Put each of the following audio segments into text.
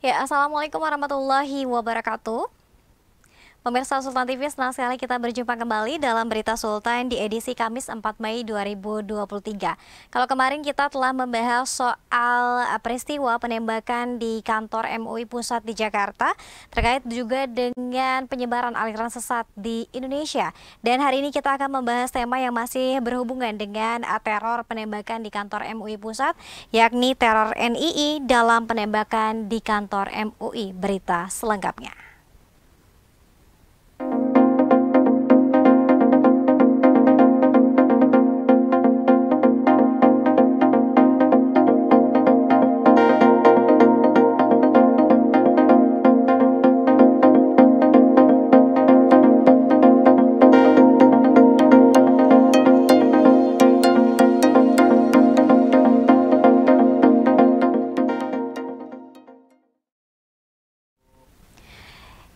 Ya, Assalamualaikum warahmatullahi wabarakatuh. Pemirsa Sultan TV, senang sekali kita berjumpa kembali dalam Berita Sultan di edisi Kamis 4 Mei 2023. Kalau kemarin kita telah membahas soal peristiwa penembakan di kantor MUI Pusat di Jakarta, terkait juga dengan penyebaran aliran sesat di Indonesia. Dan hari ini kita akan membahas tema yang masih berhubungan dengan teror penembakan di kantor MUI Pusat, yakni teror NII dalam penembakan di kantor MUI. Berita selengkapnya.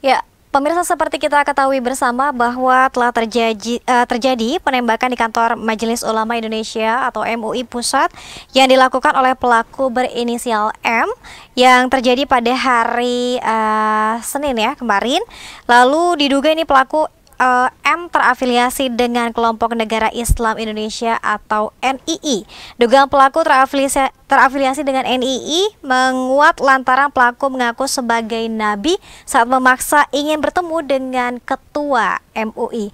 Ya, pemirsa, seperti kita ketahui bersama bahwa telah terjadi penembakan di kantor Majelis Ulama Indonesia atau MUI Pusat yang dilakukan oleh pelaku berinisial M yang terjadi pada hari Senin ya kemarin. Lalu diduga ini pelaku M terafiliasi dengan kelompok Negara Islam Indonesia atau NII. Dugaan pelaku terafiliasi dengan NII menguat lantaran pelaku mengaku sebagai nabi saat memaksa ingin bertemu dengan ketua MUI.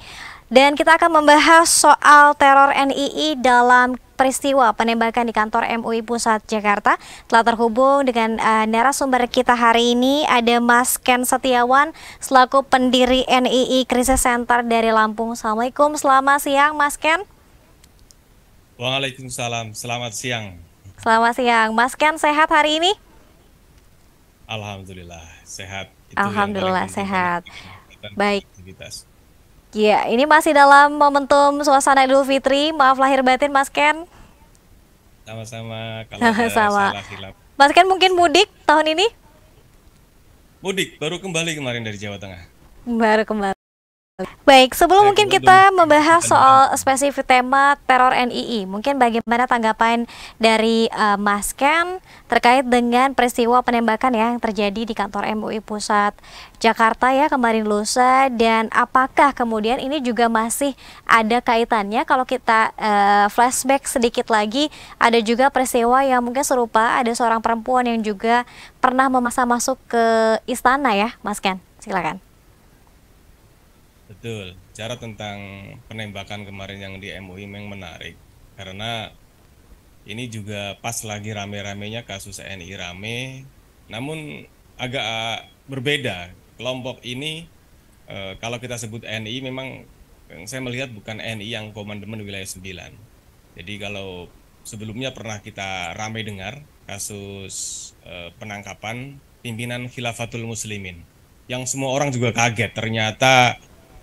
Dan kita akan membahas soal teror NII dalam peristiwa penembakan di kantor MUI Pusat Jakarta. Telah terhubung dengan narasumber kita hari ini, ada Mas Ken Setiawan selaku pendiri NII Crisis Center dari Lampung. Assalamualaikum, selamat siang Mas Ken. Waalaikumsalam, selamat siang. Selamat siang, Mas Ken, sehat hari ini? Alhamdulillah sehat. Itu yang paling Alhamdulillah penting karena sehat. kita Baik. aktivitas. Ya, ini masih dalam momentum suasana Idul Fitri. Maaf lahir batin Mas Ken. Sama-sama, kalau ada Sama. salah silap. Mas Ken mungkin mudik tahun ini? Mudik baru kembali kemarin dari Jawa Tengah. Baru kembali. Baik, sebelum Saya mungkin kebetulan kita membahas di soal Lampung. spesifik tema teror NII, mungkin bagaimana tanggapan dari Mas Ken terkait dengan peristiwa penembakan yang terjadi di kantor MUI Pusat Jakarta ya kemarin lusa, dan apakah kemudian ini juga masih ada kaitannya kalau kita flashback sedikit lagi, ada juga peristiwa yang mungkin serupa, ada seorang perempuan yang juga pernah memaksa masuk ke istana ya, Mas Ken, silakan. Betul, cara tentang penembakan kemarin yang di MUI memang menarik. Karena ini juga pas lagi rame-ramenya kasus NI rame, namun agak berbeda. Kelompok ini, kalau kita sebut NI memang saya melihat bukan NI yang Komandemen Wilayah 9. Jadi kalau sebelumnya pernah kita ramai dengar kasus penangkapan pimpinan Khilafatul Muslimin, yang semua orang juga kaget, ternyata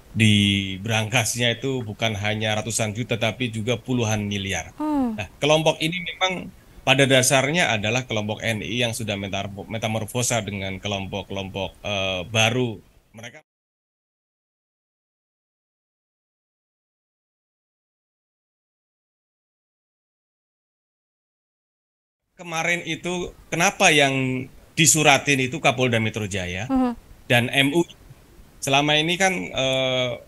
di berangkasnya itu bukan hanya ratusan juta tapi juga puluhan miliar. Hmm. Nah, kelompok ini memang pada dasarnya adalah kelompok NI yang sudah metamorfosa dengan kelompok-kelompok baru. Mereka kemarin itu kenapa yang disuratin itu Kapolda Metro Jaya Mhm. dan MUI. Selama ini kan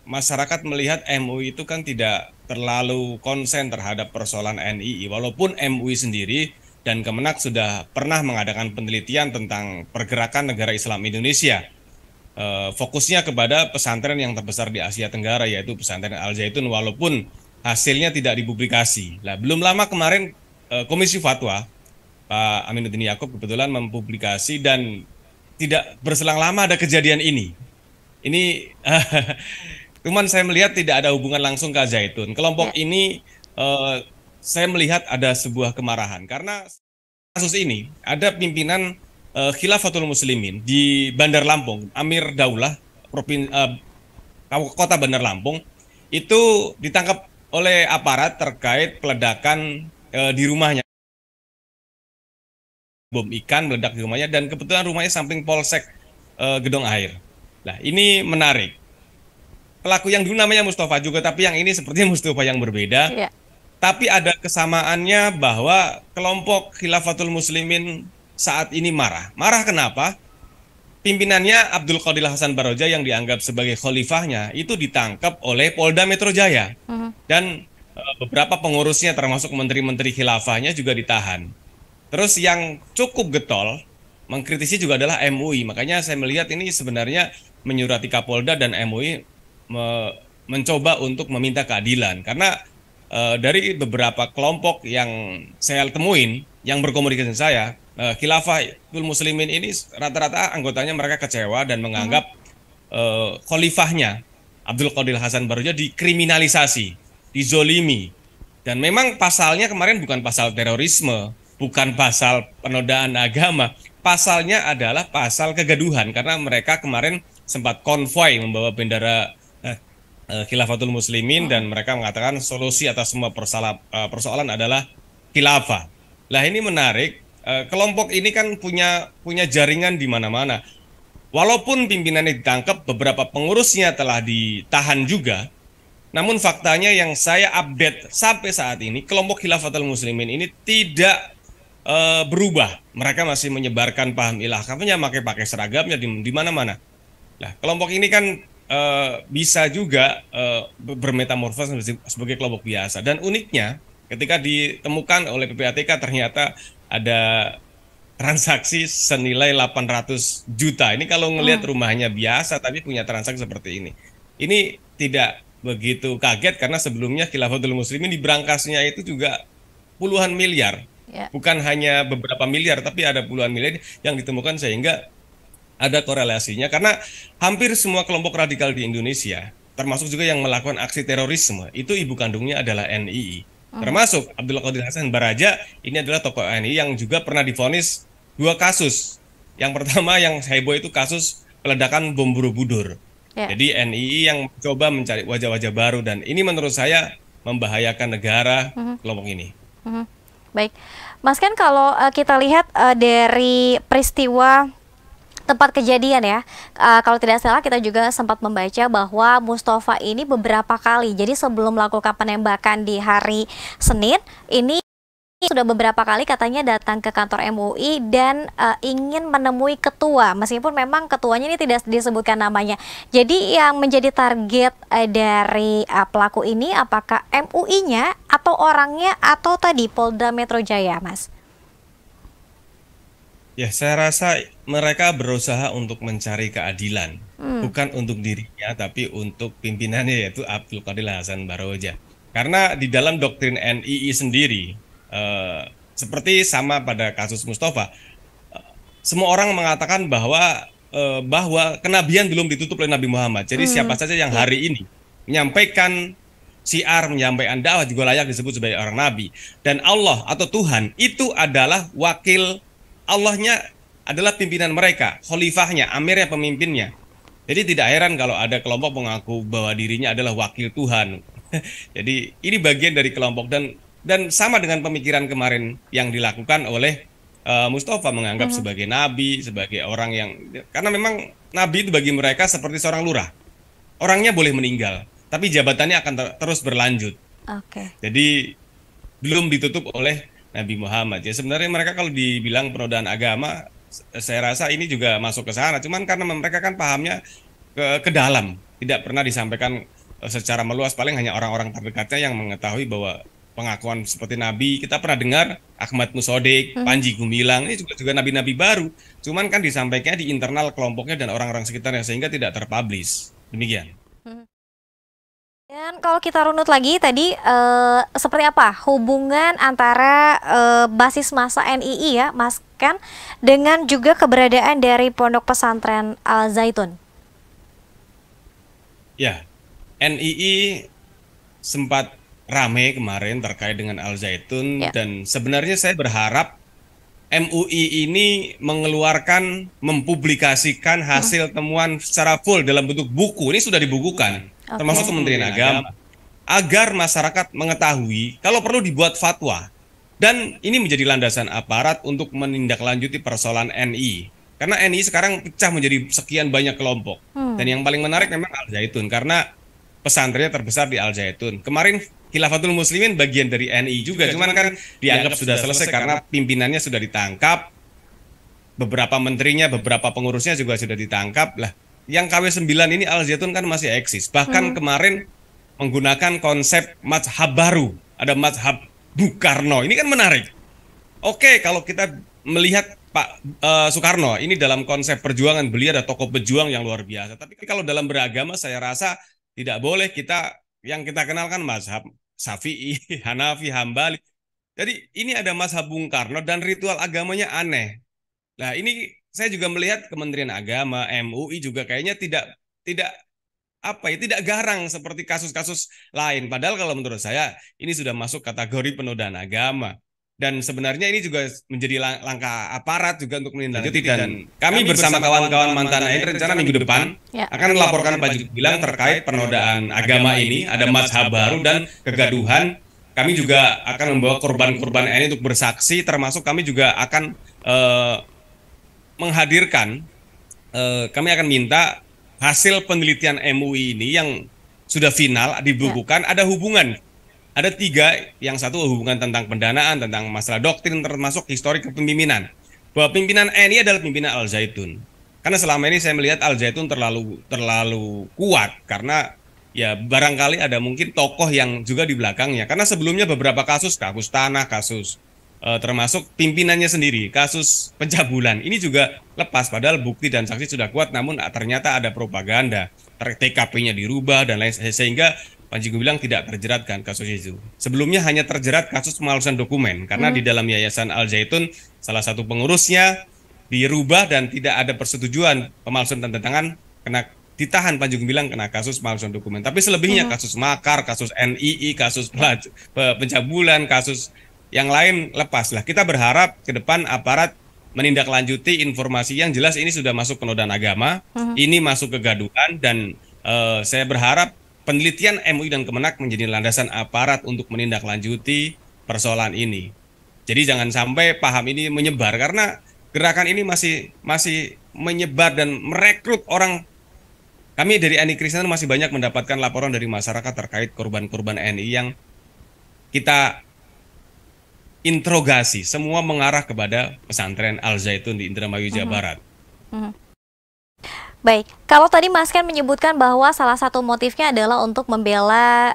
masyarakat melihat MUI itu kan tidak terlalu konsen terhadap persoalan NII, walaupun MUI sendiri dan Kemenak sudah pernah mengadakan penelitian tentang pergerakan negara Islam Indonesia. Fokusnya kepada pesantren yang terbesar di Asia Tenggara, yaitu pesantren Al Zaitun, walaupun hasilnya tidak dipublikasi. Nah, belum lama kemarin Komisi Fatwa Pak Aminuddin Yaakob kebetulan mempublikasi, dan tidak berselang lama ada kejadian ini. Ini cuman saya melihat tidak ada hubungan langsung ke Zaitun. Kelompok Ya. ini saya melihat ada sebuah kemarahan karena kasus ini ada pimpinan Khilafatul Muslimin di Bandar Lampung, Amir Daulah, Kota Bandar Lampung, itu ditangkap oleh aparat terkait peledakan di rumahnya, bom ikan meledak di rumahnya, dan kebetulan rumahnya samping Polsek Gedong Air. Nah, ini menarik. Pelaku yang dulu namanya Mustafa juga, tapi yang ini sepertinya Mustafa yang berbeda. Ya. Tapi ada kesamaannya bahwa kelompok Khilafatul Muslimin saat ini marah. Marah kenapa? pimpinannya Abdul Qadir Hasan Baroja yang dianggap sebagai khalifahnya itu ditangkap oleh Polda Metro Jaya dan beberapa pengurusnya termasuk menteri-menteri khilafahnya juga ditahan. Terus yang cukup getol mengkritisi juga adalah MUI. Makanya saya melihat ini sebenarnya menyurati Kapolda dan MUI mencoba untuk meminta keadilan karena dari beberapa kelompok yang saya temuin yang berkomunikasi dengan saya, Khilafatul Muslimin ini rata-rata anggotanya mereka kecewa dan menganggap khalifahnya Abdul Qadir Hasan Baroja dikriminalisasi, dizolimi. Dan memang pasalnya kemarin bukan pasal terorisme, bukan pasal penodaan agama, pasalnya adalah pasal kegaduhan karena mereka kemarin sempat konvoi membawa bendera Khilafatul Muslimin dan mereka mengatakan solusi atas semua persoalan adalah khilafah. Lah ini menarik, kelompok ini kan punya jaringan di mana-mana. Walaupun pimpinannya ditangkap, beberapa pengurusnya telah ditahan juga. Namun faktanya yang saya update sampai saat ini, kelompok Khilafatul Muslimin ini tidak berubah. Mereka masih menyebarkan paham ilahafnya, pakai seragamnya di mana-mana. Nah, kelompok ini kan bisa juga bermetamorfosis sebagai kelompok biasa. Dan uniknya, ketika ditemukan oleh PPATK ternyata ada transaksi senilai 800 juta. Ini kalau ngelihat rumahnya biasa tapi punya transaksi seperti ini. Ini tidak begitu kaget karena sebelumnya Khilafatul Muslimin di brankasnya itu juga puluhan miliar. Bukan hanya beberapa miliar tapi ada puluhan miliar yang ditemukan sehingga ada korelasinya karena hampir semua kelompok radikal di Indonesia termasuk juga yang melakukan aksi terorisme itu ibu kandungnya adalah NII. Termasuk Abdul Qadir Hasan Baroja ini adalah tokoh NII yang juga pernah divonis 2 kasus. Yang pertama yang heboh itu kasus peledakan bom Borobudur. Jadi NII yang coba mencari wajah-wajah baru dan ini menurut saya membahayakan negara kelompok ini. Baik, Mas kan kalau kita lihat dari peristiwa tempat kejadian ya, kalau tidak salah kita juga sempat membaca bahwa Mustafa ini beberapa kali, jadi sebelum melakukan penembakan di hari Senin, ini sudah beberapa kali katanya datang ke kantor MUI dan ingin menemui ketua, meskipun memang ketuanya ini tidak disebutkan namanya. Jadi yang menjadi target dari pelaku ini apakah MUI-nya atau orangnya atau tadi Polda Metro Jaya, Mas? Ya, saya rasa mereka berusaha untuk mencari keadilan, bukan untuk dirinya, tapi untuk pimpinannya yaitu Abdul Qadir Hasan Baroja. Karena di dalam doktrin NII sendiri, seperti sama pada kasus Mustafa, semua orang mengatakan bahwa kenabian belum ditutup oleh Nabi Muhammad. Jadi siapa saja yang hari ini menyampaikan syiar, menyampaikan dakwah juga layak disebut sebagai orang Nabi. Dan Allah atau Tuhan itu adalah wakil Allahnya adalah pimpinan mereka, khalifahnya, amirnya, pemimpinnya. Jadi tidak heran kalau ada kelompok mengaku bahwa dirinya adalah wakil Tuhan. Jadi ini bagian dari kelompok dan sama dengan pemikiran kemarin yang dilakukan oleh Mustafa menganggap sebagai nabi, sebagai orang yang karena memang nabi itu bagi mereka seperti seorang lurah. Orangnya boleh meninggal, tapi jabatannya akan terus berlanjut. Jadi belum ditutup oleh Nabi Muhammad. Ya sebenarnya mereka kalau dibilang penodaan agama, saya rasa ini juga masuk ke sana. Cuman karena mereka kan pahamnya ke dalam, tidak pernah disampaikan secara meluas. Paling hanya orang-orang terdekatnya yang mengetahui bahwa pengakuan seperti Nabi. Kita pernah dengar Ahmad Musodik, Panji Gumilang, ini juga nabi-nabi baru. Cuman kan disampaikannya di internal kelompoknya dan orang-orang sekitarnya sehingga tidak terpublish. Demikian. Dan kalau kita runut lagi tadi seperti apa hubungan antara basis massa NII ya Mas kan dengan juga keberadaan dari Pondok Pesantren Al Zaitun? Ya, NII sempat ramai kemarin terkait dengan Al Zaitun dan sebenarnya saya berharap MUI ini mempublikasikan hasil temuan secara full dalam bentuk buku. Ini sudah dibukukan. Termasuk Kementerian Agama, agar masyarakat mengetahui kalau perlu dibuat fatwa. Dan ini menjadi landasan aparat untuk menindaklanjuti persoalan NII. Karena NII sekarang pecah menjadi sekian banyak kelompok. Dan yang paling menarik memang Al Zaitun, karena pesantrennya terbesar di Al Zaitun. Kemarin Khilafatul Muslimin bagian dari NII juga, cuman kan dianggap sudah selesai karena pimpinannya sudah ditangkap. beberapa menterinya, beberapa pengurusnya juga sudah ditangkap. Lah, yang KW9 ini Al Zaitun kan masih eksis. Bahkan kemarin menggunakan konsep mazhab baru. Ada mazhab Bukarno. Ini kan menarik. Oke, kalau kita melihat Pak Soekarno ini dalam konsep perjuangan, beliau ada tokoh pejuang yang luar biasa. Tapi kalau dalam beragama saya rasa tidak boleh kita yang kita kenal kan mazhab Syafi'i, Hanafi, Hambali. Jadi ini ada mazhab Bung Karno dan ritual agamanya aneh. Nah, ini saya juga melihat Kementerian Agama, MUI juga kayaknya tidak tidak tidak garang seperti kasus-kasus lain. Padahal kalau menurut saya ini sudah masuk kategori penodaan agama. Dan sebenarnya ini juga menjadi langkah aparat juga untuk menindaklanjuti, dan kami bersama kawan-kawan mantan ASN rencana minggu depan akan melaporkan Panji Gumilang terkait penodaan agama ini, ada mazhab baru dan kegaduhan. Kami juga akan membawa korban-korban ini untuk bersaksi, termasuk kami juga akan menghadirkan, kami akan minta hasil penelitian MUI ini yang sudah final dibukukan, ada hubungan. Ada 3, yang satu hubungan tentang pendanaan, tentang masalah doktrin, termasuk historik kepemimpinan. Bahwa pimpinan NI adalah pimpinan Al Zaitun. Karena selama ini saya melihat Al Zaitun terlalu kuat, karena ya barangkali ada mungkin tokoh yang juga di belakangnya. Karena sebelumnya beberapa kasus tanah, kasus termasuk pimpinannya sendiri, kasus pencabulan, ini juga lepas, padahal bukti dan saksi sudah kuat, namun ternyata ada propaganda, TKP-nya dirubah dan lain, sehingga Panji Gumilang tidak terjerat kan kasus itu. Sebelumnya hanya terjerat kasus pemalsuan dokumen, karena di dalam Yayasan Al Zaitun salah satu pengurusnya dirubah dan tidak ada persetujuan pemalsuan tanda tangan, kena ditahan Panji Gumilang kena kasus pemalsuan dokumen. Tapi selebihnya kasus makar, kasus NII, kasus pencabulan, kasus yang lain lepas lah. Kita berharap ke depan aparat menindaklanjuti informasi yang jelas ini sudah masuk penodaan agama, ini masuk kegaduhan, dan saya berharap penelitian MUI dan Kemenak menjadi landasan aparat untuk menindaklanjuti persoalan ini. Jadi jangan sampai paham ini menyebar, karena gerakan ini masih menyebar dan merekrut orang. Kami dari NI Kristen masih banyak mendapatkan laporan dari masyarakat terkait korban-korban NI yang kita interogasi, semua mengarah kepada pesantren Al Zaitun di Indramayu, Jawa Barat. Baik, kalau tadi Mas Ken menyebutkan bahwa salah satu motifnya adalah untuk membela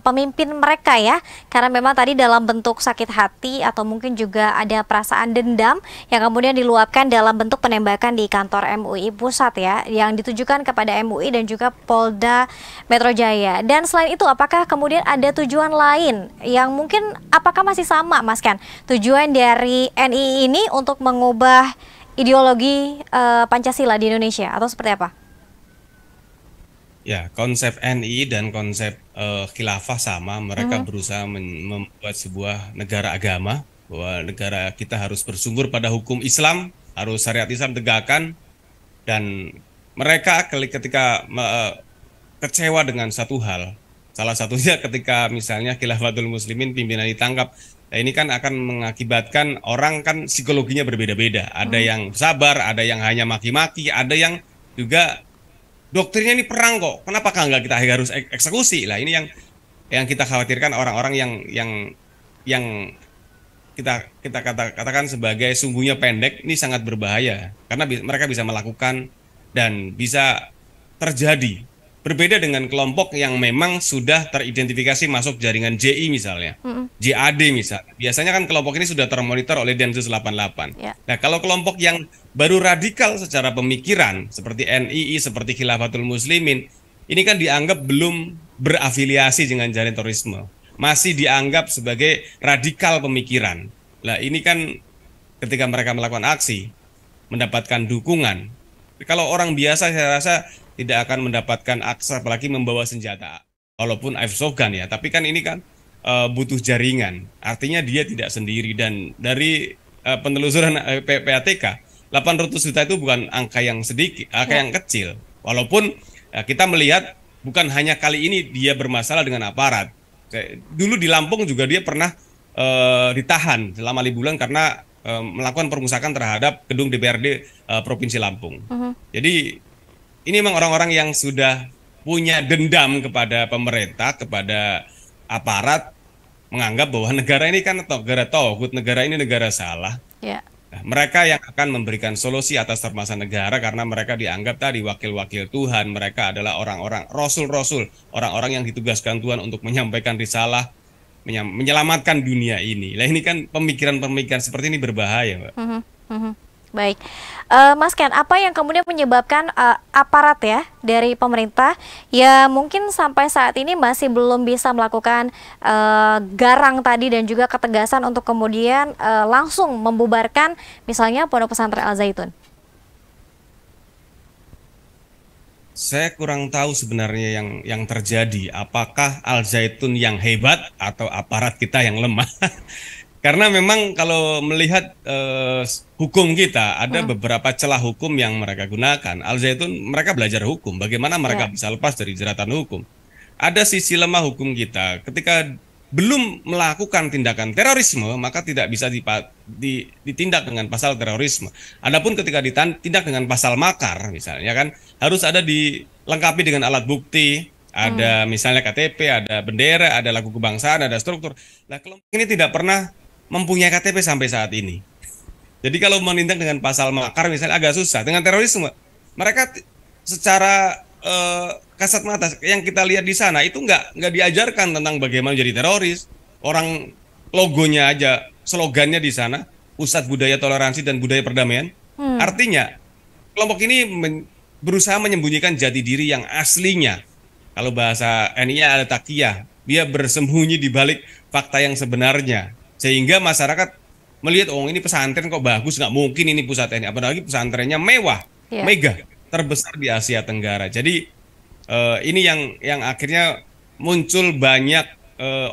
pemimpin mereka ya, karena memang tadi dalam bentuk sakit hati atau mungkin juga ada perasaan dendam yang kemudian diluapkan dalam bentuk penembakan di kantor MUI Pusat ya, yang ditujukan kepada MUI dan juga Polda Metro Jaya. Dan selain itu, apakah kemudian ada tujuan lain yang mungkin apakah masih sama Mas Ken? Tujuan dari NII ini untuk mengubah ideologi Pancasila di Indonesia atau seperti apa? Ya, konsep NI dan konsep khilafah sama. Mereka berusaha membuat sebuah negara agama, bahwa negara kita harus bersumber pada hukum Islam, harus syariat Islam tegakkan, dan mereka ketika kecewa dengan satu hal, salah satunya ketika misalnya Khilafatul Muslimin pimpinan ditangkap. Nah, ini kan akan mengakibatkan orang kan psikologinya berbeda-beda. Ada yang sabar, ada yang hanya maki-maki, ada yang juga doktrinnya ini perang kok. Kenapa nggak kita harus eksekusi? Lah ini yang kita khawatirkan, orang-orang yang kita katakan sebagai sumbunya pendek, ini sangat berbahaya karena mereka bisa melakukan dan bisa terjadi. Berbeda dengan kelompok yang memang sudah teridentifikasi masuk jaringan JI misalnya, JAD misalnya. Biasanya kan kelompok ini sudah termonitor oleh Densus 88. Nah, kalau kelompok yang baru radikal secara pemikiran, seperti NII, seperti Khilafatul Muslimin, ini kan dianggap belum berafiliasi dengan jaringan terorisme. Masih dianggap sebagai radikal pemikiran. Nah, ini kan ketika mereka melakukan aksi, mendapatkan dukungan. Kalau orang biasa saya rasa tidak akan mendapatkan akses, apalagi membawa senjata, walaupun airsoft-gun ya, tapi kan ini kan butuh jaringan, artinya dia tidak sendiri. Dan dari penelusuran PPATK, 800 juta itu bukan angka yang sedikit, angka yang kecil, walaupun kita melihat bukan hanya kali ini dia bermasalah dengan aparat. Dulu di Lampung juga dia pernah ditahan selama 5 bulan karena melakukan perusakan terhadap gedung DPRD Provinsi Lampung. Jadi ini memang orang-orang yang sudah punya dendam kepada pemerintah, kepada aparat, menganggap bahwa negara ini kan negara tauhid, negara ini negara salah. Nah, mereka yang akan memberikan solusi atas permasalahan negara karena mereka dianggap tadi wakil-wakil Tuhan, mereka adalah orang-orang rasul-rasul, orang-orang yang ditugaskan Tuhan untuk menyampaikan risalah, menyelamatkan dunia ini. Nah, ini kan pemikiran-pemikiran seperti ini berbahaya, Mbak. Mhm, mhm. Baik, Mas Ken, apa yang kemudian menyebabkan aparat ya dari pemerintah ya mungkin sampai saat ini masih belum bisa melakukan garang tadi dan juga ketegasan untuk kemudian langsung membubarkan misalnya Pondok Pesantren Al Zaitun? Saya kurang tahu sebenarnya yang terjadi. Apakah Al Zaitun yang hebat atau aparat kita yang lemah? Karena memang kalau melihat hukum kita, ada Hmm, beberapa celah hukum yang mereka gunakan. Al Zaitun mereka belajar hukum, bagaimana mereka ya, bisa lepas dari jeratan hukum. Ada sisi lemah hukum kita. Ketika belum melakukan tindakan terorisme, maka tidak bisa ditindak dengan pasal terorisme. Adapun ketika ditindak dengan pasal makar, misalnya kan, harus ada dilengkapi dengan alat bukti, hmm, ada misalnya KTP, ada bendera, ada lagu kebangsaan, ada struktur. Nah, kelompok ini tidak pernah mempunyai KTP sampai saat ini. Jadi kalau menindak dengan pasal makar misalnya agak susah. Dengan terorisme, mereka secara kasat mata yang kita lihat di sana itu nggak diajarkan tentang bagaimana jadi teroris. Orang logonya aja, slogannya di sana, Pusat Budaya Toleransi dan Budaya Perdamaian. hmm, Artinya kelompok ini berusaha menyembunyikan jati diri yang aslinya. Kalau bahasa NIA ada takiyah, dia bersembunyi di balik fakta yang sebenarnya. Sehingga masyarakat melihat, oh ini pesantren kok bagus, nggak mungkin ini pusat ini. Apalagi pesantrennya mewah, ya, mega, terbesar di Asia Tenggara. Jadi ini yang akhirnya muncul banyak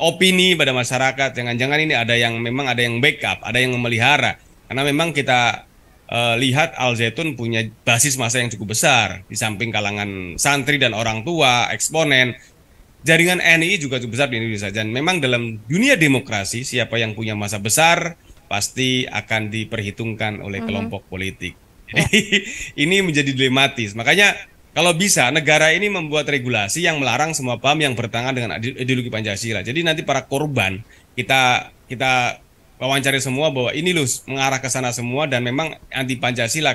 opini pada masyarakat. Jangan-jangan ini ada yang memang ada yang backup, ada yang memelihara. Karena memang kita lihat Al Zaitun punya basis massa yang cukup besar di samping kalangan santri dan orang tua, eksponen. Jaringan NII juga cukup besar di Indonesia dan memang dalam dunia demokrasi siapa yang punya masa besar pasti akan diperhitungkan oleh mhm, kelompok politik. Jadi ya, ini menjadi dilematis. Makanya kalau bisa negara ini membuat regulasi yang melarang semua paham yang bertentangan dengan ideologi Pancasila. Jadi nanti para korban kita kita wawancari semua bahwa ini loh mengarah ke sana semua dan memang anti Pancasila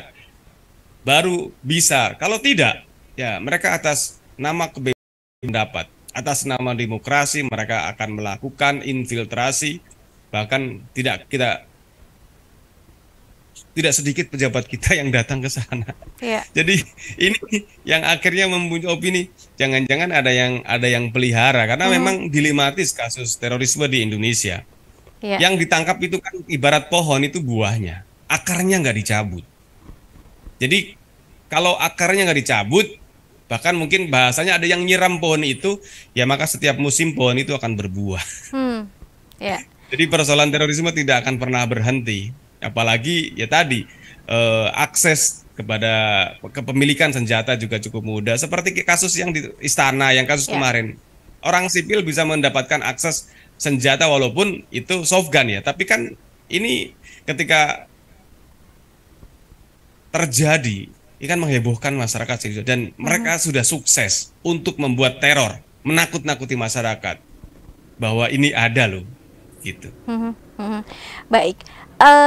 baru bisa. Kalau tidak, ya mereka atas nama kebebasan pendapat, atas nama demokrasi mereka akan melakukan infiltrasi, bahkan tidak sedikit pejabat kita yang datang ke sana. ya, Jadi ini yang akhirnya mempunyai opini, jangan-jangan ada yang pelihara karena mhm, memang dilematis kasus terorisme di Indonesia. ya, Yang ditangkap itu kan ibarat pohon itu buahnya, akarnya nggak dicabut. Jadi kalau akarnya nggak dicabut, bahkan mungkin bahasanya ada yang nyiram pohon itu, ya maka setiap musim pohon itu akan berbuah. hmm, ya, Jadi persoalan terorisme tidak akan pernah berhenti. Apalagi ya tadi akses kepada kepemilikan senjata juga cukup mudah. Seperti kasus yang di Istana, yang kasus ya, kemarin, orang sipil bisa mendapatkan akses senjata walaupun itu soft gun ya. Tapi kan ini ketika terjadi, ini kan menghebohkan masyarakat sih. Dan mhm. mereka sudah sukses untuk membuat teror, menakut-nakuti masyarakat bahwa ini ada loh, gitu. Mhm, mhm. Baik,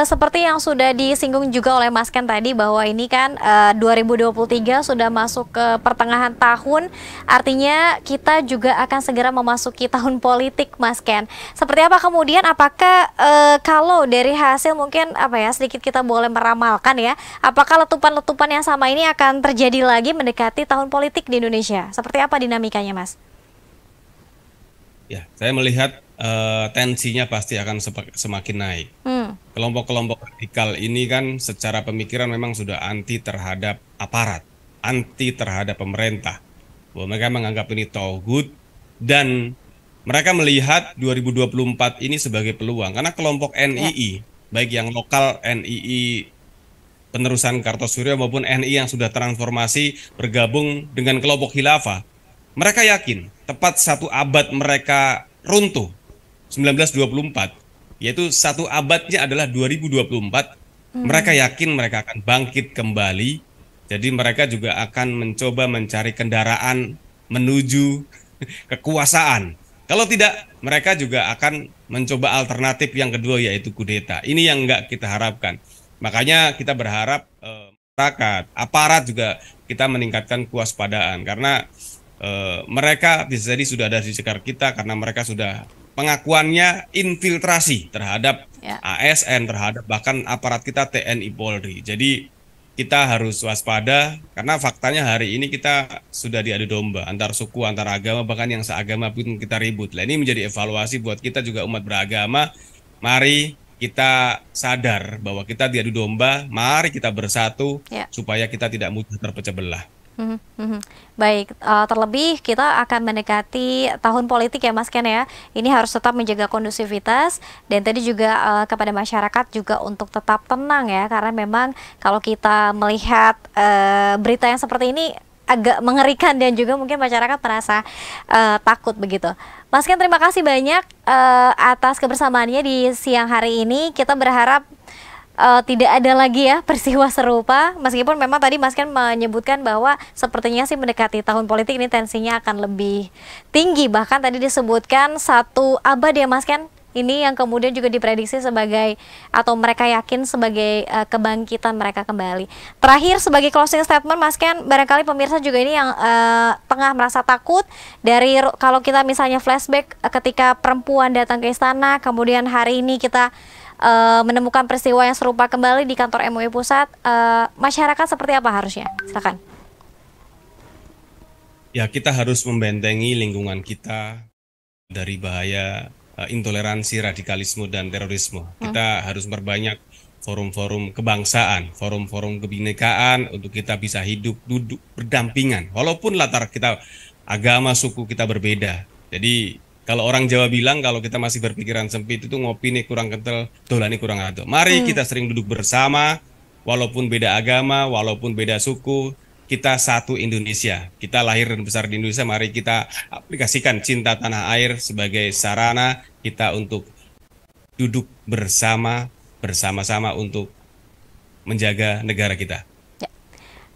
seperti yang sudah disinggung juga oleh Mas Ken tadi bahwa ini kan 2023 sudah masuk ke pertengahan tahun, artinya kita juga akan segera memasuki tahun politik, Mas Ken. Seperti apa kemudian, apakah kalau dari hasil mungkin apa ya sedikit kita boleh meramalkan ya, apakah letupan-letupan yang sama ini akan terjadi lagi mendekati tahun politik di Indonesia? Seperti apa dinamikanya, Mas? Ya, saya melihat tensinya pasti akan semakin naik. Hmm, Kelompok-kelompok radikal ini kan secara pemikiran memang sudah anti terhadap aparat, anti terhadap pemerintah. Bahwa mereka menganggap ini togut dan mereka melihat 2024 ini sebagai peluang karena kelompok ya, NII, baik yang lokal NII penerusan Kartosuryo maupun NII yang sudah transformasi bergabung dengan kelompok khilafah, mereka yakin tepat satu abad mereka runtuh 1924, yaitu satu abadnya adalah 2024, mereka hmm, yakin mereka akan bangkit kembali, jadi mereka juga akan mencoba mencari kendaraan menuju kekuasaan. Kalau tidak, mereka juga akan mencoba alternatif yang kedua yaitu kudeta. Ini yang nggak kita harapkan. Makanya kita berharap masyarakat, aparat juga kita meningkatkan kewaspadaan karena mereka bisa jadi sudah ada di sekitar kita karena mereka sudah pengakuannya infiltrasi terhadap ASN, terhadap bahkan aparat kita TNI Polri. Jadi kita harus waspada karena faktanya hari ini kita sudah diadu domba antar suku, antar agama, bahkan yang seagama pun kita ribut. Nah, ini menjadi evaluasi buat kita juga umat beragama. Mari kita sadar bahwa kita diadu domba, mari kita bersatu supaya kita tidak mudah terpecah belah. Baik, terlebih kita akan mendekati tahun politik ya Mas Ken ya. Ini harus tetap menjaga kondusivitas dan tadi juga kepada masyarakat juga untuk tetap tenang ya, karena memang kalau kita melihat berita yang seperti ini agak mengerikan dan juga mungkin masyarakat merasa takut begitu. Mas Ken, terima kasih banyak atas kebersamaannya di siang hari ini. Kita berharap tidak ada lagi ya peristiwa serupa, meskipun memang tadi Mas Ken menyebutkan bahwa sepertinya sih mendekati tahun politik ini tensinya akan lebih tinggi, bahkan tadi disebutkan 1 abad ya Mas Ken, ini yang kemudian juga diprediksi sebagai atau mereka yakin sebagai kebangkitan mereka kembali. Terakhir sebagai closing statement Mas Ken, barangkali pemirsa juga ini yang tengah merasa takut dari kalau kita misalnya flashback ketika perempuan datang ke istana, kemudian hari ini kita menemukan peristiwa yang serupa kembali di kantor MUI Pusat, masyarakat seperti apa harusnya? Silakan. Ya, kita harus membentengi lingkungan kita dari bahaya intoleransi, radikalisme, dan terorisme. Kita harus berbanyak forum-forum kebangsaan, forum-forum kebinekaan untuk kita bisa hidup, duduk, berdampingan. Walaupun latar kita, agama, suku kita berbeda. Jadi, kalau orang Jawa bilang kalau kita masih berpikiran sempit itu ngopi nih kurang kental, dolani kurang ado. Mari kita sering duduk bersama, walaupun beda agama, walaupun beda suku, kita satu Indonesia. Kita lahir dan besar di Indonesia, mari kita aplikasikan cinta tanah air sebagai sarana kita untuk duduk bersama-sama untuk menjaga negara kita.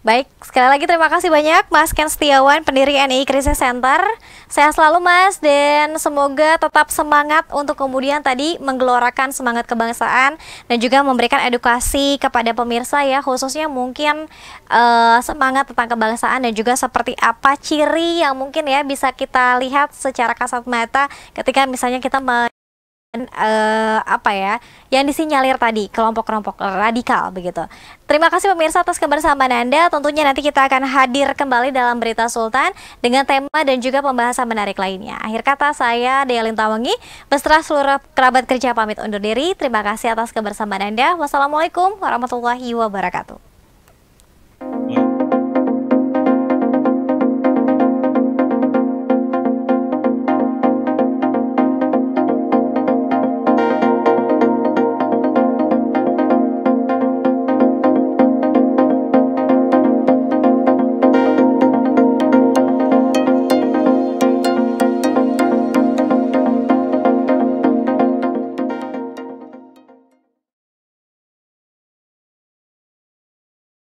Baik, sekali lagi terima kasih banyak Mas Ken Setiawan, pendiri NII Crisis Center. Sehat selalu Mas, dan semoga tetap semangat untuk kemudian tadi menggelorakan semangat kebangsaan dan juga memberikan edukasi kepada pemirsa ya, khususnya mungkin semangat tentang kebangsaan dan juga seperti apa ciri yang mungkin ya bisa kita lihat secara kasat mata ketika misalnya kita apa ya yang disinyalir tadi kelompok-kelompok radikal begitu. Terima kasih pemirsa atas kebersamaan Anda. Tentunya nanti kita akan hadir kembali dalam Berita Sultan dengan tema dan juga pembahasan menarik lainnya. Akhir kata saya Dea Lintawangi beserta seluruh kerabat kerja pamit undur diri. Terima kasih atas kebersamaan Anda. Wassalamualaikum warahmatullahi wabarakatuh.